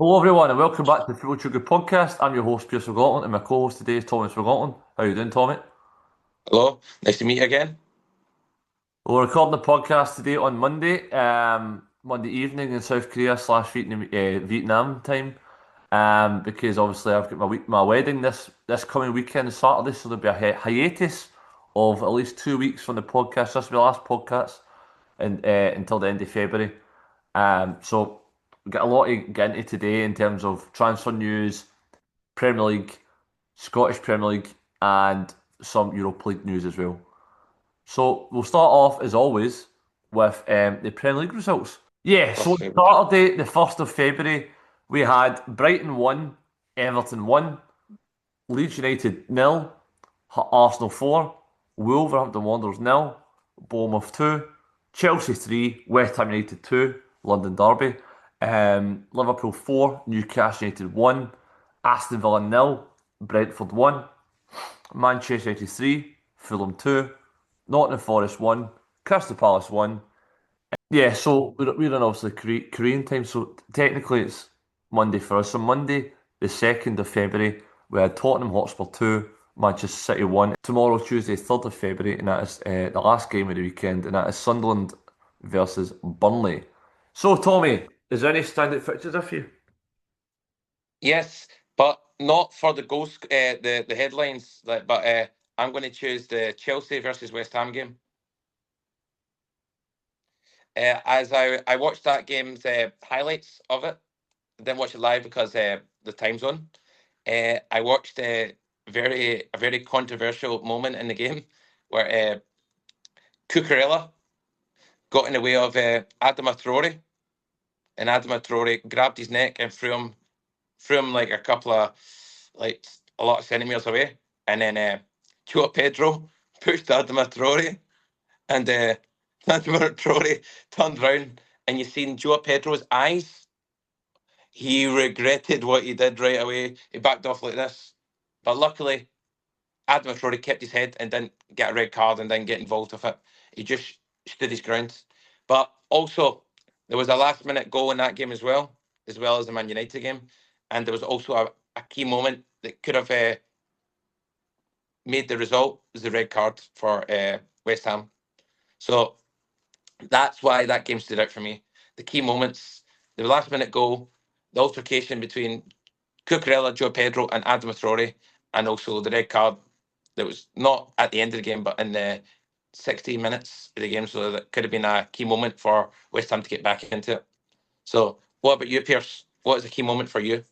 Hello everyone and welcome back to the Football Chuggu Podcast. I'm your host Pearse McLaughlin and my co-host today is Thomas McLaughlin. How you doing, Tommy? Hello, nice to meet you again. We're recording the podcast today on Monday, Monday evening in South Korea / Vietnam time, because obviously I've got my wedding this coming weekend Saturday, so there'll be a hiatus of at least 2 weeks from the podcast. This will be the last podcast until the end of February. So we've got a lot to get into today in terms of transfer news, Premier League, Scottish Premier League, and some Europa League news as well. So we'll start off as always with the Premier League results. Yeah, so Saturday, the 1st of February, we had Brighton 1, Everton 1, Leeds United 0, Arsenal 4, Wolverhampton Wanderers 0, Bournemouth 2, Chelsea 3, West Ham United 2, London Derby, Liverpool 4, Newcastle United 1, Aston Villa 0, Brentford 1, Manchester United 3, Fulham 2, Nottingham Forest 1, Crystal Palace 1. Yeah, so we're in obviously Korean time, so technically it's Monday for us. So Monday, the 2nd of February, we had Tottenham Hotspur 2, Manchester City 1. Tomorrow, Tuesday, 3rd of February, and that is the last game of the weekend, and that is Sunderland versus Burnley. So, Tommy, is there any standout fixtures for you? Yes, but not for the goals, the headlines. But I'm going to choose the Chelsea versus West Ham game. As I watched that game's highlights of it, I didn't watch it live because the time zone. I watched a very controversial moment in the game where Cucurella got in the way of Adama Traore, and Adama Traore grabbed his neck and threw him like a lot of centimeters away, and then Joao Pedro pushed Adama Traore, and Adama Traore turned round, and you seen Joao Pedro's eyes. He regretted what he did right away. He backed off like this, but luckily Adama Traore kept his head and didn't get a red card and didn't get involved with it. He just stood his ground. But also, there was a last-minute goal in that game as well as the Man United game. And there was also a key moment that could have made the result, was the red card for West Ham. So that's why that game stood out for me. The key moments, the last-minute goal, the altercation between Cucurella, Joao Pedro and Adama Traore, and also the red card that was not at the end of the game, but in the 16 minutes of the game. So that could have been a key moment for West Ham to get back into it. So what about you, Pearse? What is the key moment for you?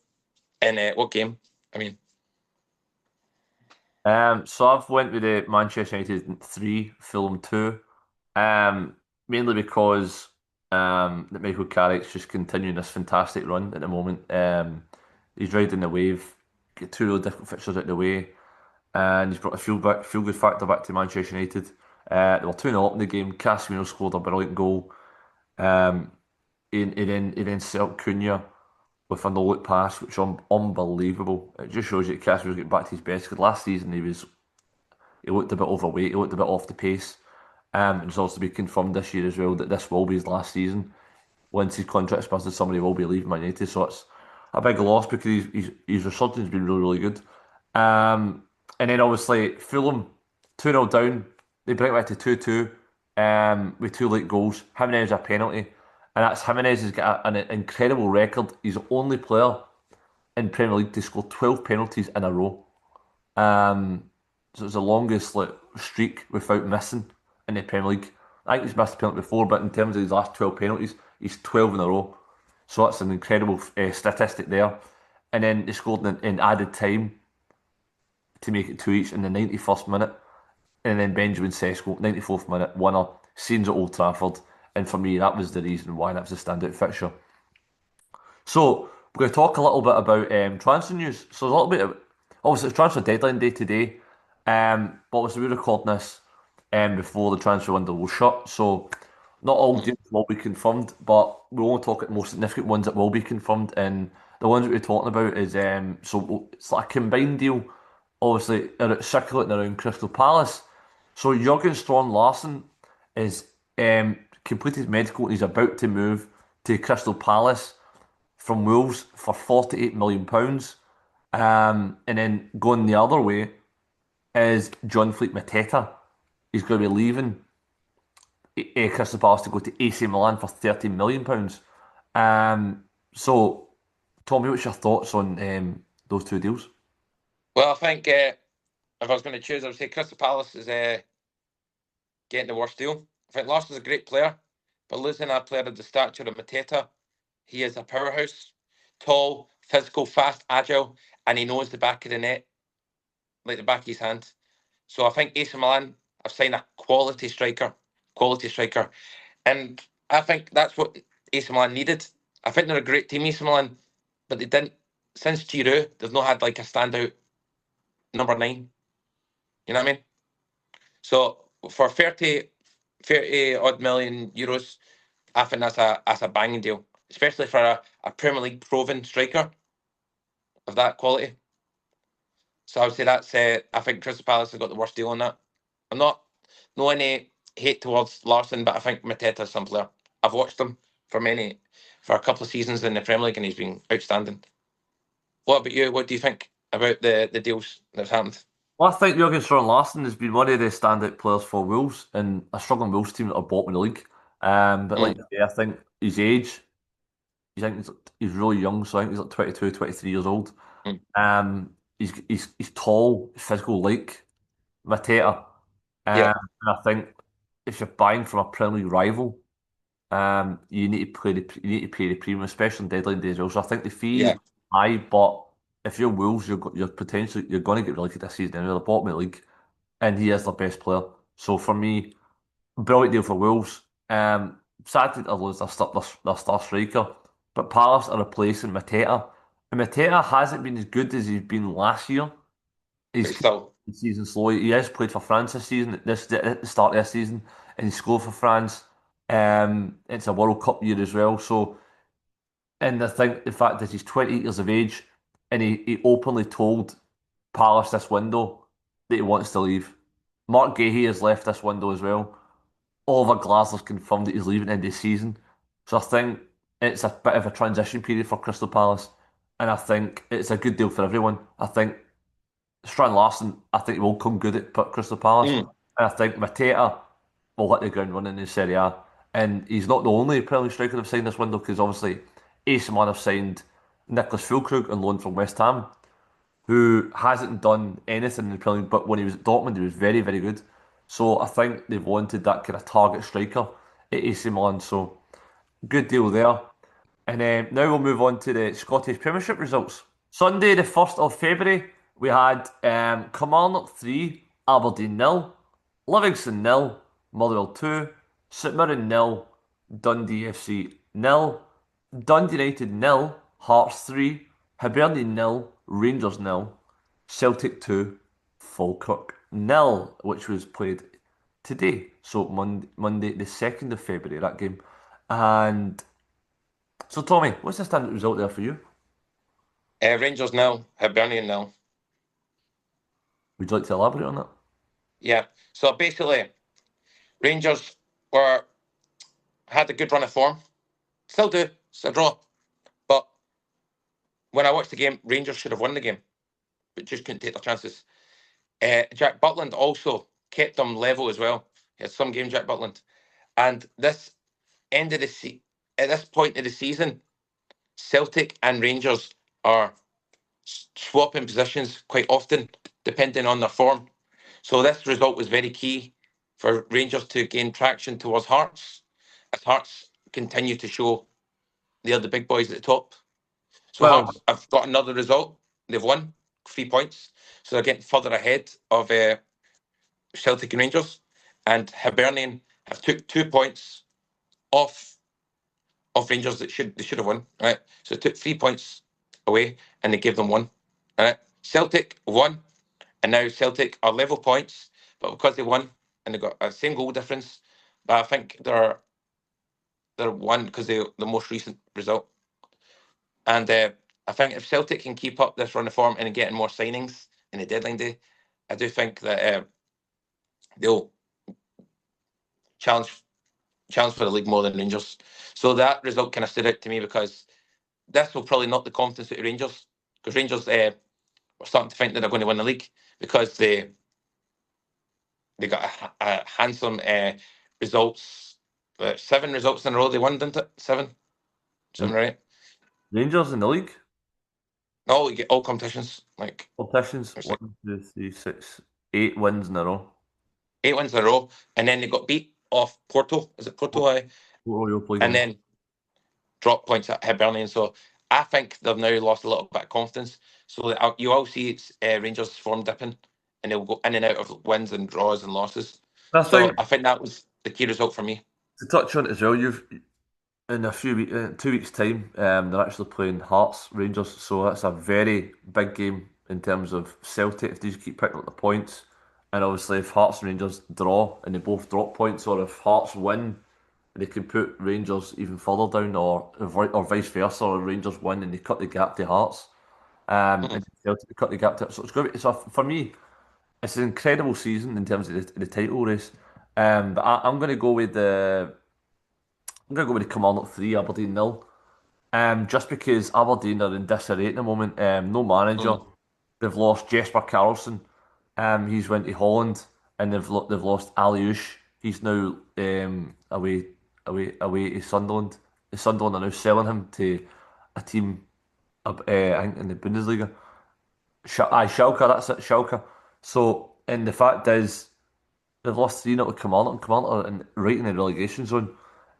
And what game? I mean, so I've went with the Manchester United 3, Fulham 2, mainly because that Michael Carrick's just continuing this fantastic run at the moment. He's riding the wave, get two real different fixtures out of the way, and he's brought a feel good factor back to Manchester United. They were 2-0 up in the game. Casemiro scored a brilliant goal. He then set up Cunha with a no-look pass, which is unbelievable. It just shows you that Casemiro's getting back to his best. Because last season he looked a bit overweight, he looked a bit off the pace. And it's also been confirmed this year as well that this will be his last season. Once his contract's busted, somebody will be leaving Man United, so it's a big loss because his resurgence has been really good. And then obviously Fulham 2-0 down, they bring it back to 2-2 with 2 late goals. Jimenez a penalty, and that's Jimenez has got an incredible record. He's the only player in Premier League to score 12 penalties in a row. So it's the longest streak without missing in the Premier League. I think he's missed a penalty before, but in terms of his last 12 penalties, he's 12 in a row. So that's an incredible statistic there. And then they scored in added time to make it 2 each in the 91st minute. And then Benjamin Sesko, 94th minute, winner, scenes at Old Trafford. And for me, that was the reason why that was a standout fixture. So we're going to talk a little bit about transfer news. So there's a little bit of, obviously it's transfer deadline day today. But obviously we're recording this before the transfer window will shut. So not all deals will be confirmed, but we'll only talk at the most significant ones that will be confirmed. And the ones that we're talking about is so it's like a combined deal, obviously circulating around Crystal Palace. So Jurgen Strong Larsen is completed medical and he's about to move to Crystal Palace from Wolves for £48 million. And then going the other way is Jean-Philippe Mateta. He's going to be leaving Crystal Palace to go to AC Milan for £13 million. So, Tommy, what's your thoughts on those two deals? Well, I think if I was going to choose, I would say Crystal Palace is getting the worst deal. I think Larson's a great player, but losing a player of the stature of Mateta, he is a powerhouse, tall, physical, fast, agile, and he knows the back of the net like the back of his hand. So I think AC Milan have signed a quality striker, and I think that's what AC Milan needed. I think they're a great team, AC Milan, but they didn't, since Giroud, they've not had like a standout number 9. You know what I mean? So for 30 odd million euros, I think that's a banging deal, especially for a Premier League proven striker of that quality. So I would say that's I think Crystal Palace have got the worst deal on that. I'm not no any hate towards Larson, but I think Mateta's some player. I've watched him for a couple of seasons in the Premier League, and he's been outstanding. What about you? What do you think about the deals that's happened? Well, I think Jurgen Larsson has been one of the standout players for Wolves and a struggling Wolves team that are bottom of the league. But like, Mm, yeah, I think his age, I think he's really young, so I think he's like 22, 23 years old. mm. He's tall, physical, like Mateta. Yeah, And I think if you're buying from a Premier League rival, you need to you need to pay the premium, especially on deadline day as well. So I think the fee is yeah. high, but if you're Wolves, you're potentially you're going to get relegated this season anyway. The bottom of the league, and he is the best player. So for me, brilliant deal for Wolves. Sad to lose their star striker, but Palace are replacing Mateta, and Mateta hasn't been as good as he's been last year. But He's still, the season slowly. He has played for France this season, at the start of this season, and he scored for France. It's a World Cup year as well, so and I think the fact that he's 28 years of age and he openly told Palace this window that he wants to leave. Mark Gahey has left this window as well. Oliver Glasner's confirmed that he's leaving in the season. So I think it's a bit of a transition period for Crystal Palace. And I think it's a good deal for everyone. I think Strand Larson, I think he will come good at Crystal Palace. mm, And I think Mateta will hit the ground running in Serie A. And he's not the only Premier League striker they've signed this window because obviously AC Milan have signed Nicholas Füllkrug on loan from West Ham, who hasn't done anything in the Premier League, but when he was at Dortmund, he was very, very good. So I think they've wanted that kind of target striker at AC Milan. So good deal there. And now we'll move on to the Scottish Premiership results. Sunday, the 1st of February, we had Kilmarnock 3, Aberdeen 0, Livingston 0, Motherwell 2, St Mirren 0, Dundee FC 0, Dundee United 0, Hearts 3, Hibernian 0, Rangers 0, Celtic 2, Falkirk 0, which was played today. So Monday the 2nd of February, that game. And so, Tommy, what's the standard result there for you? Rangers nil, Hibernian nil. Would you like to elaborate on that? Yeah. So basically, Rangers had a good run of form. Still do. It's a draw. But when I watched the game, Rangers should have won the game, but just couldn't take their chances. Jack Butland also kept them level as well. He had some game, Jack Butland. And this end of the at this point of the season, Celtic and Rangers are swapping positions quite often, depending on their form. So this result was very key for Rangers to gain traction towards Hearts, as Hearts continue to show they're the big boys at the top. So Well, Hearts have got another result. They've won 3 points. So they're getting further ahead of Celtic and Rangers. And Hibernian have took 2 points off Rangers that they should have won. Right. So they took 3 points away and they gave them one. Right. Celtic won, and now Celtic are level points, but because they won and they got a same goal difference, but I think they're one because they the most recent result. And I think if Celtic can keep up this run of form and getting more signings in the deadline day, I do think that they'll challenge for the league more than Rangers. So that result kind of stood out to me because this will probably knock the confidence out of Rangers, because Rangers were starting to think that they're going to win the league, because they got a handsome results, 7 results in a row they won, didn't it? Seven, right? Rangers in the league No, you get all competitions, like competitions, there's like 1, 2, 3, 6, 8 wins in a row. 8 wins in a row, and then they got beat off Porto. Is it Porto? Aye. Total Europa League And win. then drop points at Hibernian. So I think they've now lost a little bit of confidence. So you all see it's Rangers form dipping, and they'll go in and out of wins and draws and losses. I So think I think that was the key result for me. to touch on it as well, you've in a 2 weeks time, they're actually playing Hearts Rangers, so that's a very big game in terms of Celtic if these keep picking up the points, and obviously if Hearts and Rangers draw and they both drop points, or if Hearts win, they can put Rangers even further down, or vice versa, or Rangers win and they cut the gap to Hearts, Mhm. and Celtic cut the gap to. So it's going to be, so for me, it's an incredible season in terms of the title race. But I'm going to go with the Kilmarnock 3, Aberdeen nil. Just because Aberdeen are in disarray at the moment. No manager. Mm. They've lost Jesper Karlsson. He's went to Holland, and they've lost Aliush. He's now away to Sunderland. The Sunderland are now selling him to a team, I think in the Bundesliga. Schalke. That's it, Schalke. So, and the fact is, they've lost 3-0 to Kilmarnock, and Kilmarnock are right in the relegation zone.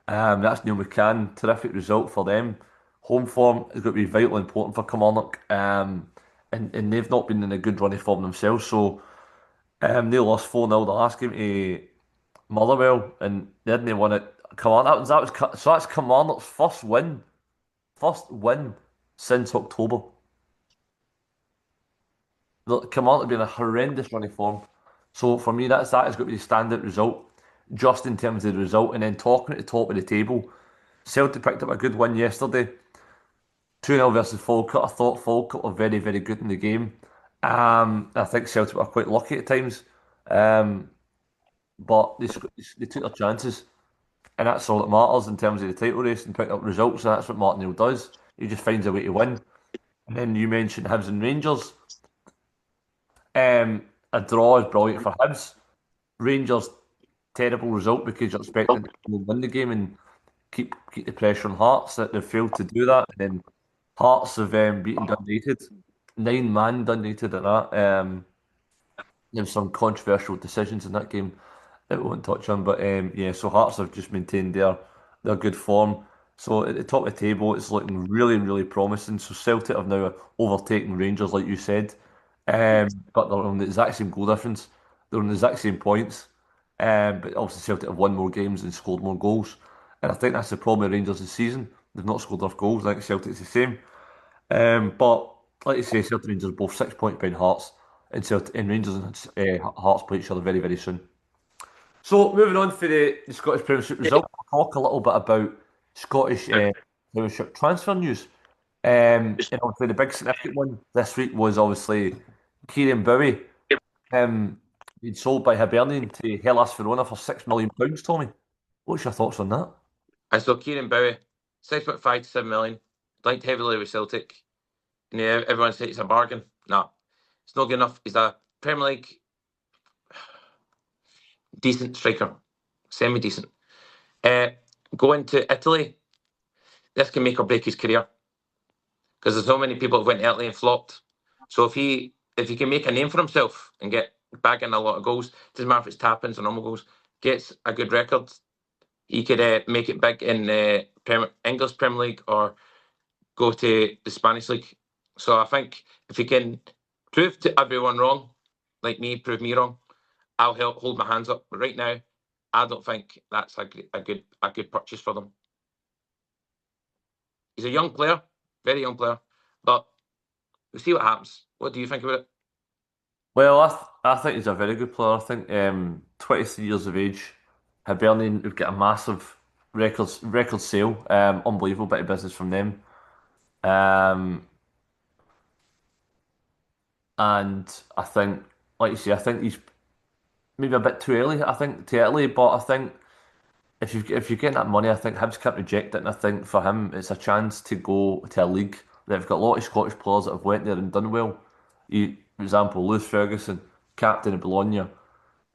That's Neil McCann. Terrific result for them. Home form is going to be vitally important for Kilmarnock. And they've not been in a good run of form themselves. So they lost 4-0 the last game to Motherwell, and they hadn't won it. Kilmarnock, so that's Kilmarnock's first win since October. Kilmarnock have been a horrendous run of form. So for me, that is going to be the standout result, just in terms of the result. And then talking at the top of the table, Celtic picked up a good win yesterday, 2-0 versus Falkirk. I thought Falkirk were very, very good in the game. I think Celtic were quite lucky at times, um, but they took their chances, and that's all that matters in terms of the title race and picking up results. And that's what Martin O'Neill does. He just finds a way to win. And then you mentioned Hibs and Rangers. A draw is brilliant for Hibs. Rangers, terrible result because you're expecting to win the game and keep the pressure on Hearts. That they've failed to do that. And then Hearts have beaten Dundee United, 9-man Dundee United at that. There's some controversial decisions in that game that we won't touch on, but yeah. So Hearts have just maintained their good form. So at the top of the table, it's looking really, really promising. So Celtic have now overtaken Rangers, like you said, but they're on the exact same goal difference. They're on the exact same points, but obviously Celtic have won more games and scored more goals. And I think that's the problem with Rangers this season. They've not scored enough goals. I think Celtic's the same. But like you say, Celtic and Rangers are both 6 points behind Hearts, and Celtic and Rangers and Hearts play each other very, very soon. So moving on for the Scottish Premiership result, I'll talk a little bit about Scottish Premiership transfer news. And obviously the big significant one this week was obviously Kieran Bowie. Being sold by Hibernian to Hellas Verona for £6 million. Tommy, what's your thoughts on that? I saw Kieran Bowie, 6.5 to 7 million, linked heavily with Celtic. And yeah, everyone says it's a bargain. No, it's not good enough. He's a Premier League decent striker, semi decent. Going to Italy, this can make or break his career, because there's so many people who went to Italy and flopped. So if he can make a name for himself and get bagging a lot of goals, doesn't matter if it's tap-ins or normal goals, gets a good record, he could make it big in English Premier League or go to the Spanish League. So I think if he can prove to everyone wrong, like me, prove me wrong, I'll help hold my hands up. But right now, I don't think that's a good purchase for them. He's a young player, very young player, but we'll see what happens. What do you think about it? Well, I think he's a very good player. I think 23 years of age, Hibernian would get a massive record sale. Unbelievable bit of business from them. Um, and I think, like you say, I think he's maybe a bit too early. I think to Italy, but I think if you're getting that money, I think Hibs can't reject it, and I think for him it's a chance to go to a league. They've got a lot of Scottish players that have went there and done well. For example, Lewis Ferguson, captain of Bologna,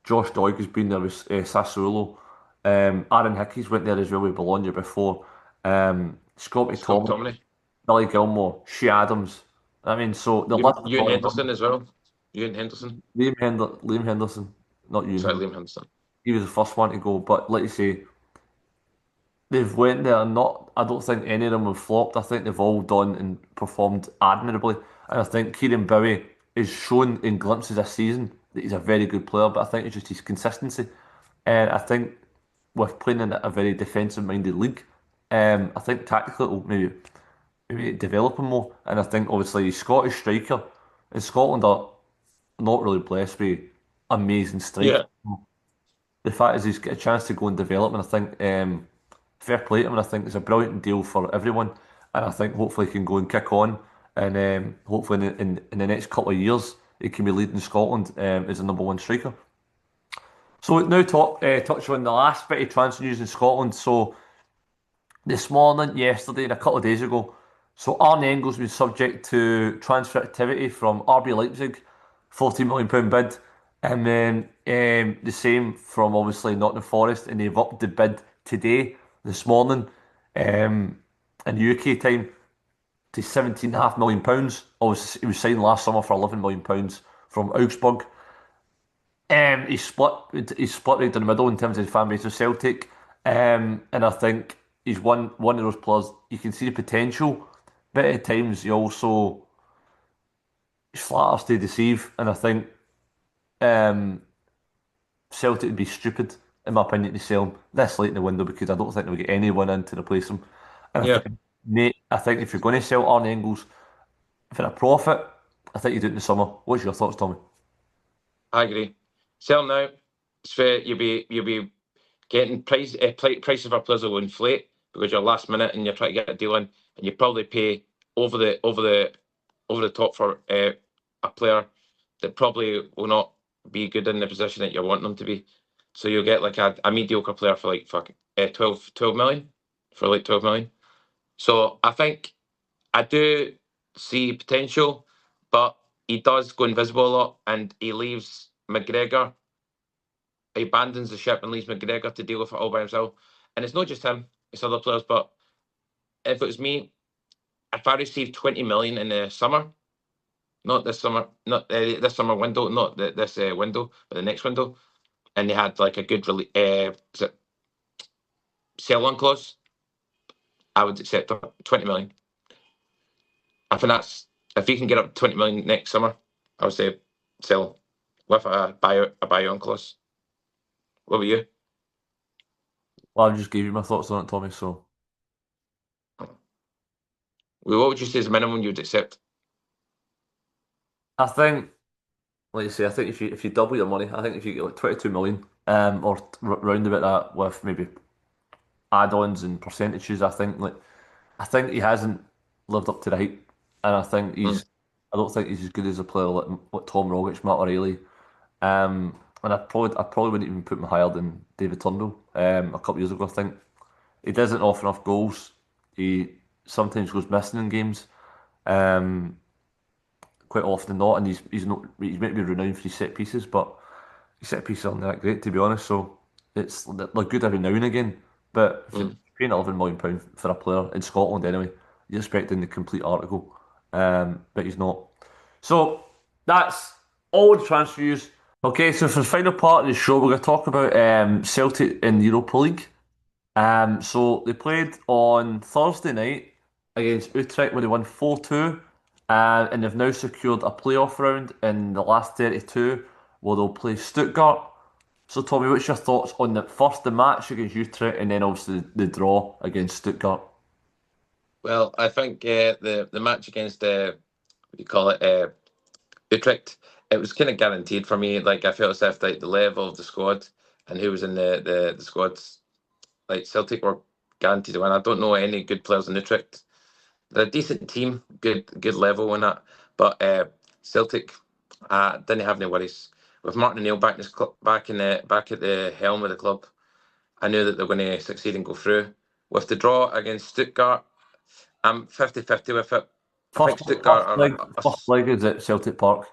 Josh Doig has been there with Sassuolo. Aaron Hickey's went there as well with Bologna before. Scotty Scott Thomas, Tomley. Billy Gilmore, Shea Adams. I mean, so the list is Ewan going on. Henderson as well. Ewan Henderson. Liam Henderson, not you. Sorry, Liam Henderson. He was the first one to go, but like you say, they've went there and not. I don't think any of them have flopped. I think they've all done and performed admirably. And I think Kieran Bowie is shown in glimpses this season that he's a very good player. But I think it's just his consistency. And I think with playing in a very defensive-minded league, I think tactically it will maybe develop him more. And I think obviously he's Scottish striker, and Scotland are not really blessed with amazing strikers. Yeah. The fact is he's got a chance to go and develop, and I think fair play to him, and I think it's a brilliant deal for everyone. And I think hopefully he can go and kick on, and hopefully in the next couple of years he can be leading Scotland as the number one striker. So now touch on the last bit of transfer news in Scotland. So this morning, yesterday, and a couple of days ago. So Arne Engels been subject to transfer activity from RB Leipzig, £40 million bid, and then the same from obviously Nottingham Forest, and they've upped the bid today, this morning, in UK time to £17.5 million. Obviously, he was signed last summer for £11 million from Augsburg. He's split right down the middle in terms of his fan base of Celtic, and I think he's one of those players you can see the potential, but at times he also flatters to deceive, and I think um, Celtic would be stupid, in my opinion, to sell him this late in the window because I don't think they'll get anyone in to replace him. And Yeah, I think if you're going to sell Arne Engels for a profit, I think you do it in the summer. What's your thoughts, Tommy? I agree. Sell now. It's fair. You'll be getting prices for players will inflate because you're last minute and you're trying to get a deal in, and you probably pay over the top for a player that probably will not be good in the position that you want them to be. So you'll get like a mediocre player for like 12 million, for like 12 million. So I think I do see potential, but he does go invisible a lot, and he leaves McGregor. He abandons the ship and leaves McGregor to deal with it all by himself. And it's not just him; it's other players. But if it was me, if I received 20 million in the summer, not this summer, not this summer window, not this window, but the next window, and they had like a good sell-on clause, I would accept 20 million. I think that's if he can get up to 20 million next summer, I would say sell with a buy-on clause. What about you? Well, I just gave you my thoughts on it, Tommy. So Well, what would you say is the minimum you'd accept? I think, like you say, I think if you double your money, I think if you get like 22 million, or round about that with maybe add-ons and percentages, I think he hasn't lived up to the hype, and Mm. I don't think he's as good as a player like Tom Rogic, Matt O'Reilly, and I probably wouldn't even put him higher than David Turnbull. A couple of years ago, I think he doesn't offer enough goals. He sometimes goes missing in games. Um, Quite often not, and he's meant to be renowned for his set pieces, but his set pieces aren't that great to be honest. So they're good every now and again, but if you're Mm. paying £11 million for a player in Scotland anyway, you're expecting the complete article, but he's not. So that's all the transfers. Okay, so for the final part of the show, we're going to talk about Celtic in the Europa League. So they played on Thursday night against Utrecht where they won 4-2, and they've now secured a playoff round in the last 32 where they'll play Stuttgart. So Tommy, what's your thoughts on the match against Utrecht and then obviously the draw against Stuttgart? Well, I think the match against what do you call it, Utrecht, it was kind of guaranteed for me. Like I felt as if like the level of the squad and who was in the squads, like Celtic were guaranteed to win. I don't know any good players in Utrecht. They're a decent team, good level in that. But Celtic didn't have any worries with Martin O'Neill back in back at the helm of the club. I knew that they were going to succeed and go through. With the draw against Stuttgart, I'm 50-50 with it. I think Stuttgart First leg is at Celtic Park.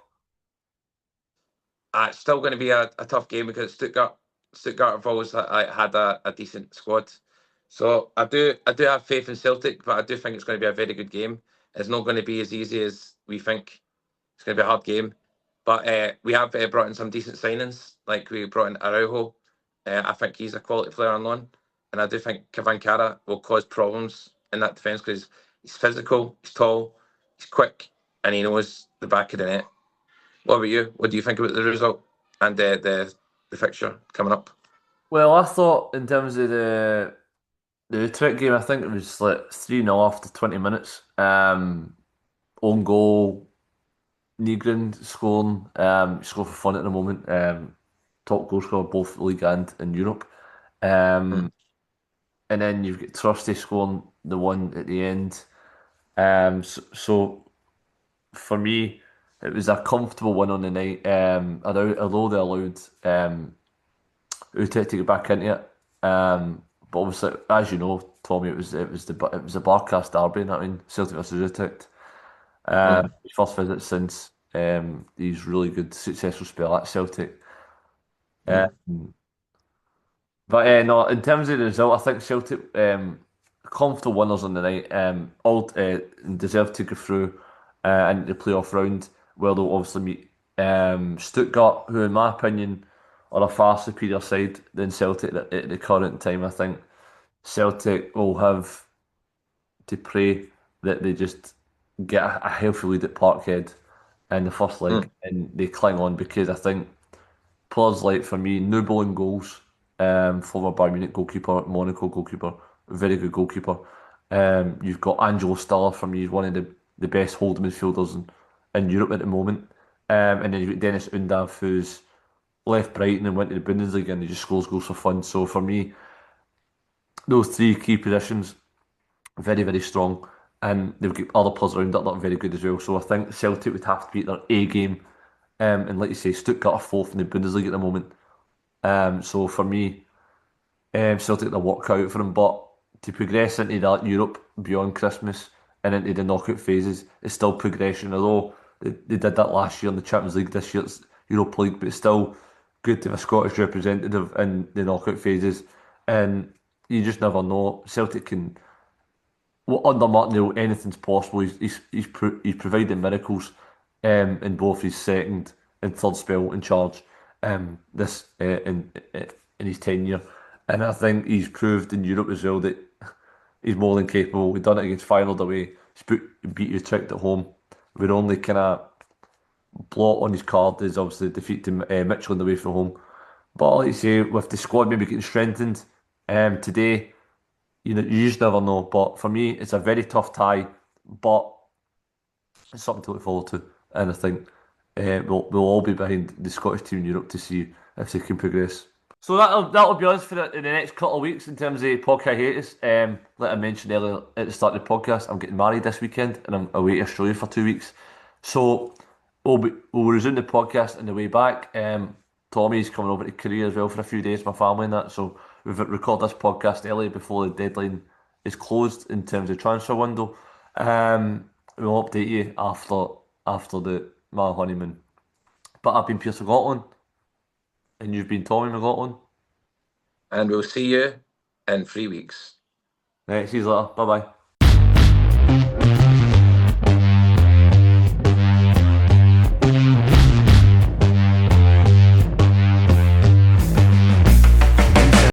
It's still going to be a tough game because Stuttgart have always had a decent squad. So I do have faith in Celtic, but I do think it's going to be a very good game. It's not going to be as easy as we think. It's going to be a hard game. But we have brought in some decent signings. Like we brought in Araujo. I think he's a quality player on loan. And I do think Cavankara will cause problems in that defence because he's physical, he's tall, he's quick, and he knows the back of the net. What about you? What do you think about the result and the fixture coming up? Well, I thought in terms of the Utrecht game, I think it was like 3-0 after 20 minutes. Own goal, Nygren scoring, score for fun at the moment. Top goal scorer both league and in Europe. Mm. And then you've got Trusty scoring the one at the end. So for me, it was a comfortable win on the night. Although they allowed Utrecht to get back into it. But obviously, as you know, Tommy, it was the Barcast derby. I mean, Celtic versus Utrecht. Mm. His first visit since his really good successful spell at Celtic. Mm. Um, but no, in terms of the result, I think Celtic comfortable winners on the night. All deserve to go through into the playoff round, where they'll obviously meet Stuttgart, who, in my opinion, are a far superior side than Celtic at the current time. I think Celtic will have to pray that they just get a healthy lead at Parkhead in the first leg Mm. and they cling on because I think players like, for me, Nubel in goals, former Bayern Munich goalkeeper, Monaco goalkeeper, very good goalkeeper. You've got Angelo Stiller, for me, one of the best holding midfielders in Europe at the moment. And then you've got Dennis Undav, who's left Brighton and went to the Bundesliga and he just scores goals for fun. So for me, those three key positions, very, very strong. And they've got other players around that are very good as well. So I think Celtic would have to beat their A game. And like you say, Stuttgart are fourth in the Bundesliga at the moment. So for me, Celtic will work out for them. But to progress into that Europe beyond Christmas and into the knockout phases is still progression. Although they did that last year in the Champions League, this year's Europa League, but it's still good to have a Scottish representative in the knockout phases. And you just never know. Celtic can, well, under Martinelli, anything's possible. He's provided miracles in both his second and third spell in charge this in his tenure, and I think he's proved in Europe as well that he's more than capable. We've done it against Feyenoord away. Beat Utrecht at home. We're only kind of blot on his card is obviously defeat to Michelin away from home. But like you say, with the squad maybe getting strengthened today. You just never know. But for me, it's a very tough tie, but it's something to look forward to. And I think we'll all be behind the Scottish team in Europe to see if they can progress. So that'll be us for in the next couple of weeks in terms of podcast hiatus. Like I mentioned earlier at the start of the podcast, I'm getting married this weekend and I'm away to Australia for 2 weeks. So we'll resume the podcast on the way back. Tommy's coming over to Korea as well for a few days, my family and that. So we've recorded this podcast early before the deadline is closed in terms of transfer window. We'll update you after my honeymoon. But I've been Pearse McLaughlin, and you've been Tommy McLaughlin. And we'll see you in 3 weeks. Right, see you later. Bye bye.